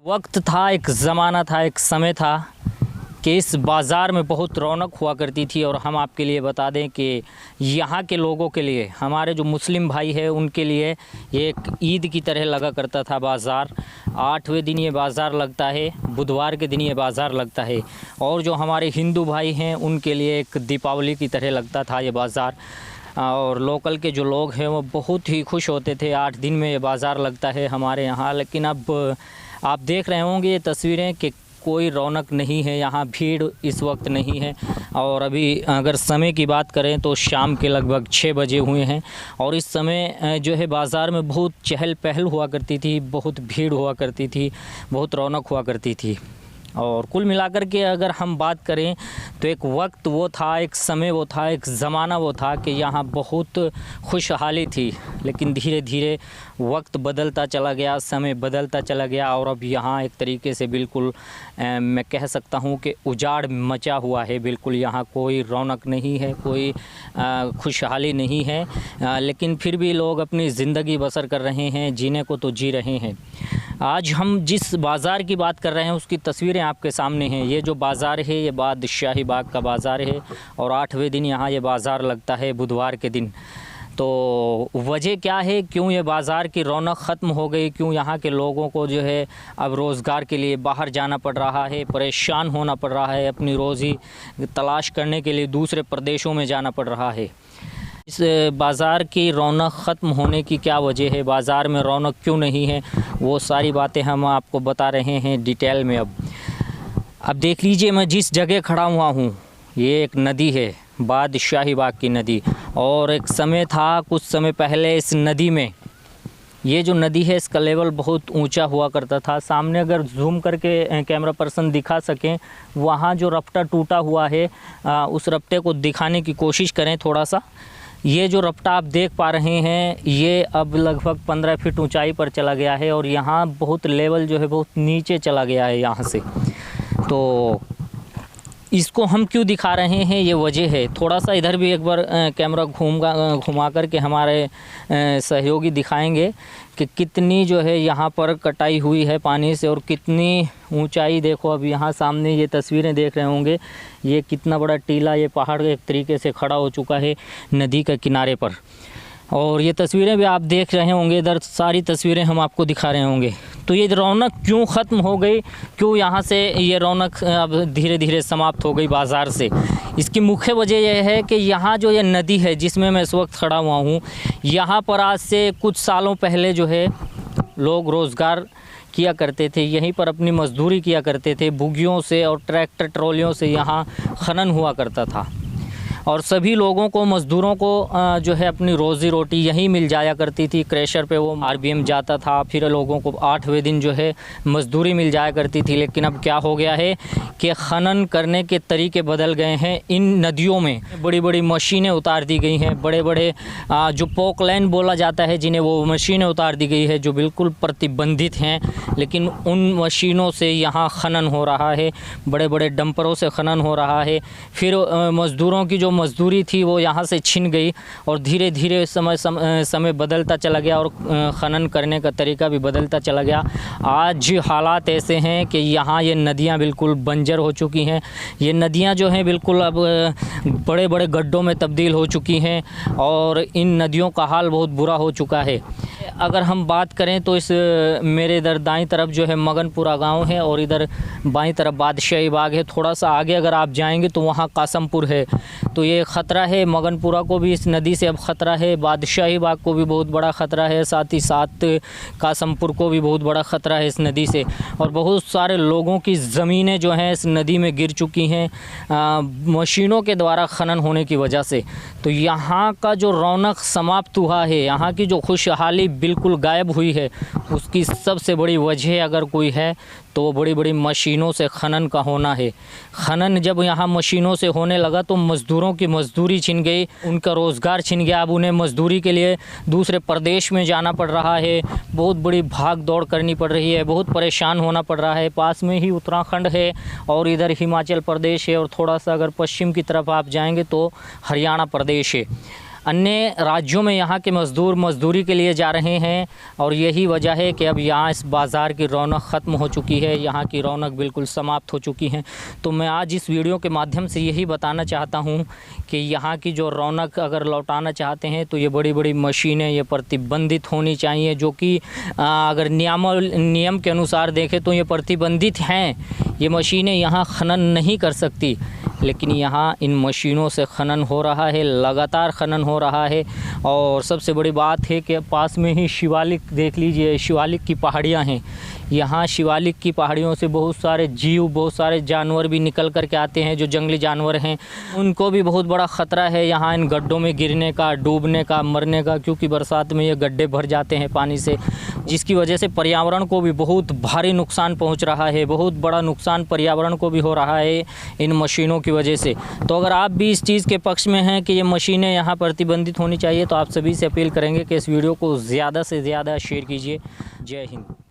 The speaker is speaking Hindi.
वक्त था, एक ज़माना था, एक समय था कि इस बाज़ार में बहुत रौनक हुआ करती थी। और हम आपके लिए बता दें कि यहाँ के लोगों के लिए, हमारे जो मुस्लिम भाई हैं उनके लिए ये एक ईद की तरह लगा करता था बाज़ार। 8वें दिन ये बाज़ार लगता है, बुधवार के दिन ये बाज़ार लगता है। और जो हमारे हिंदू भाई हैं उनके लिए एक दीपावली की तरह लगता था ये बाज़ार। और लोकल के जो लोग हैं वो बहुत ही खुश होते थे। 8 दिन में ये बाज़ार लगता है हमारे यहाँ। लेकिन अब आप देख रहे होंगे ये तस्वीरें कि कोई रौनक नहीं है, यहाँ भीड़ इस वक्त नहीं है। और अभी अगर समय की बात करें तो शाम के लगभग 6 बजे हुए हैं। और इस समय जो है बाज़ार में बहुत चहल पहल हुआ करती थी, बहुत भीड़ हुआ करती थी, बहुत रौनक हुआ करती थी। और कुल मिलाकर के अगर हम बात करें तो एक वक्त वो था, एक समय वो था, एक ज़माना वो था कि यहाँ बहुत खुशहाली थी। लेकिन धीरे धीरे वक्त बदलता चला गया, समय बदलता चला गया और अब यहाँ एक तरीके से बिल्कुल मैं कह सकता हूँ कि उजाड़ मचा हुआ है। बिल्कुल यहाँ कोई रौनक नहीं है, कोई खुशहाली नहीं है। लेकिन फिर भी लोग अपनी ज़िंदगी बसर कर रहे हैं, जीने को तो जी रहे हैं। आज हम जिस बाज़ार की बात कर रहे हैं उसकी तस्वीरें आपके सामने हैं। ये जो बाज़ार है ये बादशाही बाग का बाज़ार है और 8वें दिन यहाँ ये बाज़ार लगता है, बुधवार के दिन। तो वजह क्या है, क्यों ये बाज़ार की रौनक ख़त्म हो गई, क्यों यहाँ के लोगों को जो है अब रोज़गार के लिए बाहर जाना पड़ रहा है, परेशान होना पड़ रहा है, अपनी रोज़ी तलाश करने के लिए दूसरे प्रदेशों में जाना पड़ रहा है। इस बाज़ार की रौनक ख़त्म होने की क्या वजह है, बाज़ार में रौनक क्यों नहीं है, वो सारी बातें हम आपको बता रहे हैं डिटेल में। अब देख लीजिए, मैं जिस जगह खड़ा हुआ हूँ ये एक नदी है, बादशाही बाग की नदी। और एक समय था, कुछ समय पहले इस नदी में, ये जो नदी है इसका लेवल बहुत ऊंचा हुआ करता था। सामने अगर जूम करके कैमरा पर्सन दिखा सकें, वहाँ जो रपटा टूटा हुआ है उस रपटे को दिखाने की कोशिश करें थोड़ा सा। ये जो रपटा आप देख पा रहे हैं ये अब लगभग 15 फीट ऊंचाई पर चला गया है और यहाँ बहुत लेवल जो है बहुत नीचे चला गया है यहाँ से। तो इसको हम क्यों दिखा रहे हैं, ये वजह है। थोड़ा सा इधर भी एक बार कैमरा घुमा कर के हमारे सहयोगी दिखाएंगे कि कितनी जो है यहाँ पर कटाई हुई है पानी से और कितनी ऊंचाई। देखो अब यहाँ सामने ये तस्वीरें देख रहे होंगे, ये कितना बड़ा टीला, ये पहाड़ एक तरीके से खड़ा हो चुका है नदी के किनारे पर। और ये तस्वीरें भी आप देख रहे होंगे, इधर सारी तस्वीरें हम आपको दिखा रहे होंगे। तो ये रौनक क्यों ख़त्म हो गई, क्यों यहाँ से ये रौनक अब धीरे धीरे समाप्त हो गई बाज़ार से, इसकी मुख्य वजह यह है कि यहाँ जो ये नदी है जिसमें मैं इस वक्त खड़ा हुआ हूँ, यहाँ पर आज से कुछ सालों पहले जो है लोग रोज़गार किया करते थे, यहीं पर अपनी मजदूरी किया करते थे। बुग्गियों से और ट्रैक्टर ट्रॉलियों से यहाँ खनन हुआ करता था और सभी लोगों को, मज़दूरों को जो है अपनी रोज़ी रोटी यहीं मिल जाया करती थी। क्रैशर पे वो आरबीएम जाता था, फिर लोगों को 8वें दिन जो है मज़दूरी मिल जाया करती थी। लेकिन अब क्या हो गया है कि खनन करने के तरीके बदल गए हैं। इन नदियों में बड़ी बड़ी मशीनें उतार दी गई हैं, बड़े बड़े जो पोकलैंड बोला जाता है जिन्हें, वो मशीनें उतार दी गई है जो बिल्कुल प्रतिबंधित हैं। लेकिन उन मशीनों से यहाँ खनन हो रहा है, बड़े बड़े डंपरों से खनन हो रहा है। फिर मज़दूरों की जो मजदूरी थी वो यहाँ से छिन गई और धीरे धीरे समय बदलता चला गया और खनन करने का तरीका भी बदलता चला गया। आज हालात ऐसे हैं कि यहाँ ये नदियाँ बिल्कुल बंजर हो चुकी हैं। ये नदियाँ जो हैं बिल्कुल अब बड़े बड़े गड्ढों में तब्दील हो चुकी हैं और इन नदियों का हाल बहुत बुरा हो चुका है। अगर हम बात करें तो इस मेरे इधर दाईं तरफ जो है मगनपुरा गांव है और इधर बाईं तरफ बादशाही बाग है। थोड़ा सा आगे अगर आप जाएंगे तो वहाँ कासमपुर है। तो ये ख़तरा है, मगनपुरा को भी इस नदी से अब ख़तरा है, बादशाही बाग को भी बहुत बड़ा ख़तरा है, साथ ही साथ कासमपुर को भी बहुत बड़ा ख़तरा है इस नदी से। और बहुत सारे लोगों की ज़मीनें जो हैं इस नदी में गिर चुकी हैं मशीनों के द्वारा खनन होने की वजह से। तो यहाँ का जो रौनक समाप्त हुआ है, यहाँ की जो खुशहाली बिल्कुल गायब हुई है, उसकी सबसे बड़ी वजह अगर कोई है तो वो बड़ी बड़ी मशीनों से खनन का होना है। खनन जब यहाँ मशीनों से होने लगा तो मज़दूरों की मज़दूरी छिन गई, उनका रोज़गार छिन गया। अब उन्हें मज़दूरी के लिए दूसरे प्रदेश में जाना पड़ रहा है, बहुत बड़ी भाग दौड़ करनी पड़ रही है, बहुत परेशान होना पड़ रहा है। पास में ही उत्तराखंड है और इधर हिमाचल प्रदेश है और थोड़ा सा अगर पश्चिम की तरफ आप जाएंगे तो हरियाणा प्रदेश है। अन्य राज्यों में यहाँ के मज़दूर मज़दूरी के लिए जा रहे हैं और यही वजह है कि अब यहाँ इस बाज़ार की रौनक ख़त्म हो चुकी है, यहाँ की रौनक बिल्कुल समाप्त हो चुकी है। तो मैं आज इस वीडियो के माध्यम से यही बताना चाहता हूँ कि यहाँ की जो रौनक अगर लौटाना चाहते हैं तो ये बड़ी बड़ी मशीनें ये प्रतिबंधित होनी चाहिए, जो कि अगर नियम के अनुसार देखें तो ये प्रतिबंधित हैं। ये मशीनें यहाँ खनन नहीं कर सकती, लेकिन यहाँ इन मशीनों से खनन हो रहा है, लगातार खनन हो रहा है। और सबसे बड़ी बात है कि पास में ही शिवालिक देख लीजिए, शिवालिक की पहाड़ियाँ हैं। यहाँ शिवालिक की पहाड़ियों से बहुत सारे जीव, बहुत सारे जानवर भी निकल कर के आते हैं, जो जंगली जानवर हैं उनको भी बहुत बड़ा ख़तरा है यहाँ इन गड्ढों में गिरने का, डूबने का, मरने का, क्योंकि बरसात में ये गड्ढे भर जाते हैं पानी से, जिसकी वजह से पर्यावरण को भी बहुत भारी नुकसान पहुँच रहा है। बहुत बड़ा नुकसान पर्यावरण को भी हो रहा है इन मशीनों की वजह से। तो अगर आप भी इस चीज़ के पक्ष में हैं कि ये मशीनें यहाँ प्रतिबंधित होनी चाहिए, तो आप सभी से अपील करेंगे कि इस वीडियो को ज़्यादा से ज़्यादा शेयर कीजिए। जय हिंद।